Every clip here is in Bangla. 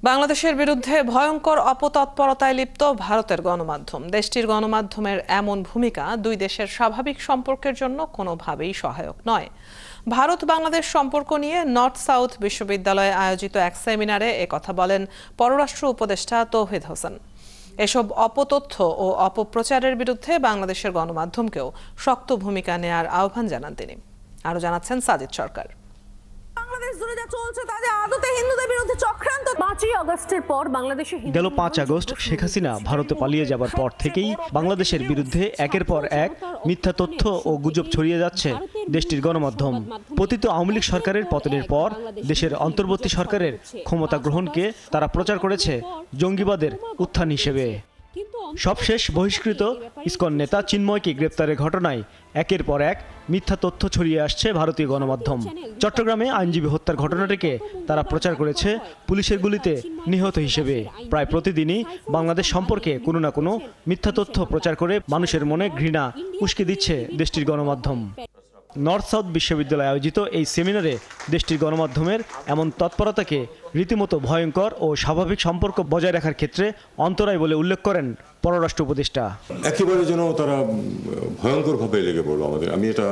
বাংলাদেশের বিরুদ্ধে ভয়ঙ্কর অপতৎপরতায় লিপ্ত ভারতের গণমাধ্যম। দেশটির গণমাধ্যমের এমন ভূমিকা দুই দেশের স্বাভাবিক সম্পর্কের জন্য কোনোভাবেই সহায়ক নয়। ভারত বাংলাদেশ সম্পর্ক নিয়ে নর্থ সাউথ বিশ্ববিদ্যালয়ে আয়োজিত এক সেমিনারে একথা বলেন পররাষ্ট্র উপদেষ্টা তৌহিদ হোসেন। এসব অপতথ্য ও অপপ্রচারের বিরুদ্ধে বাংলাদেশের গণমাধ্যমকেও শক্ত ভূমিকা নেয়ার আহ্বান জানান তিনি। আরও জানাচ্ছেন সাজিদ সরকার। গেল 5 আগস্ট শেখ হাসিনা ভারতে পালিয়ে যাবার পর থেকেই বাংলাদেশের বিরুদ্ধে একের পর এক মিথ্যা তথ্য ও গুজব ছড়িয়ে যাচ্ছে দেশটির গণমাধ্যম। পতিত আওয়ামী লীগ সরকারের পতনের পর দেশের অন্তর্বর্তী সরকারের ক্ষমতা গ্রহণকে তারা প্রচার করেছে জঙ্গিবাদের উত্থান হিসেবে। সবশেষ বহিষ্কৃত ইসকন নেতা চিন্ময়কে গ্রেপ্তারের ঘটনায় একের পর এক মিথ্যা তথ্য ছড়িয়ে আসছে ভারতীয় গণমাধ্যম। চট্টগ্রামে আইনজীবী হত্যার ঘটনাটিকে তারা প্রচার করেছে পুলিশের গুলিতে নিহত হিসেবে। প্রায় প্রতিদিনই বাংলাদেশ সম্পর্কে কোনো না কোনো মিথ্যা তথ্য প্রচার করে মানুষের মনে ঘৃণা উস্কে দিচ্ছে দেশটির গণমাধ্যম। নর্থ সাউথ বিশ্ববিদ্যালয়ে আয়োজিত এই সেমিনারে দেশটির গণমাধ্যমের এমন তৎপরতাকে রীতিমতো ভয়ঙ্কর ও স্বাভাবিক সম্পর্ক বজায় রাখার ক্ষেত্রে অন্তরায় বলে উল্লেখ করেন পররাষ্ট্র উপদেষ্টা। একেবারে যেন তারা ভয়ঙ্করভাবে লেগে পড়লো আমাদের। আমি এটা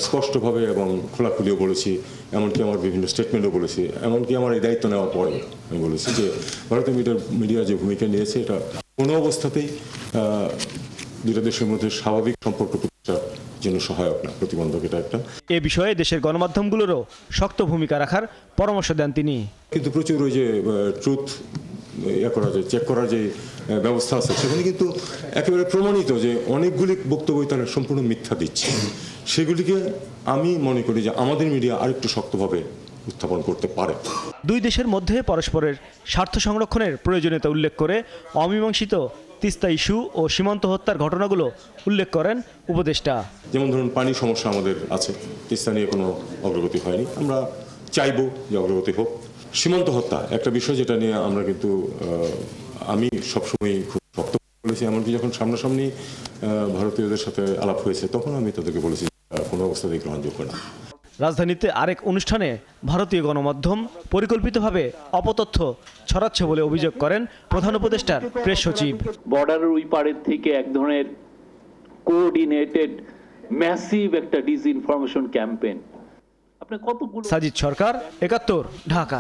স্পষ্টভাবে এবং খোলাখুলিও বলেছি, এমনকি আমার বিভিন্ন স্টেটমেন্টও বলেছি, এমনকি আমার এই দায়িত্ব নেওয়ার পরে আমি বলেছি যে ভারতীয় মিডিয়া যে ভূমিকা নিয়েছে এটা কোনো অবস্থাতেই দুটো দেশের মধ্যে স্বাভাবিক সম্পর্ক প্রতিষ্ঠার জন্য সহায়ক না, প্রতিবন্ধক এটা একটা। এ বিষয়ে দেশের গণমাধ্যমগুলোরও শক্ত ভূমিকা রাখার পরামর্শ দেন তিনি। কিন্তু প্রচুর ওই যে ট্রুথ চেক করার যে ব্যবস্থা আছে সেখানে কিন্তু একেবারে প্রমাণিত যে অনেকগুলি বক্তব্য তারা সম্পূর্ণ মিথ্যা দিচ্ছে। সেগুলিকে আমি মনে করি যে আমাদের মিডিয়া আরেকটু শক্তভাবে উত্থাপন করতে পারে। দুই দেশের মধ্যে পরস্পরের স্বার্থ সংরক্ষণের প্রয়োজনীয়তা উল্লেখ করে অমীমাংসিত তিস্তা ইস্যু ও সীমান্ত হত্যার ঘটনাগুলো উল্লেখ করেন উপদেষ্টা। যেমন ধরুন পানি সমস্যা আমাদের আছে, তিস্তা নিয়ে কোনো অগ্রগতি হয়নি, আমরা চাইবো যে অগ্রগতি হোক। সীমান্ত হত্যা একটা বিষয় যেটা নিয়ে আমরা কিন্তু আমি সবসময় খুব শক্ত বলেছি, এমনকি যখন সামনাসামনি ভারতীয়দের সাথে আলাপ হয়েছে তখন আমি তাদেরকে বলেছি কোনো অবস্থাতেই গ্রহণযোগ্য না। রাজধানীতে আরেক অনুষ্ঠানে ভারতীয় গণমাধ্যম পরিকল্পিতভাবে অপতথ্য ছড়াচ্ছে বলে অভিযোগ করেন প্রধান উপদেষ্টার প্রেস সচিব। বর্ডারের ওই পারের থেকে এক ধরনের কোঅর্ডিনেটেড ম্যাসিভ একটা ডিসইনফরমেশন ক্যাম্পেইন। সাজিদ সরকার, ৭১, ঢাকা।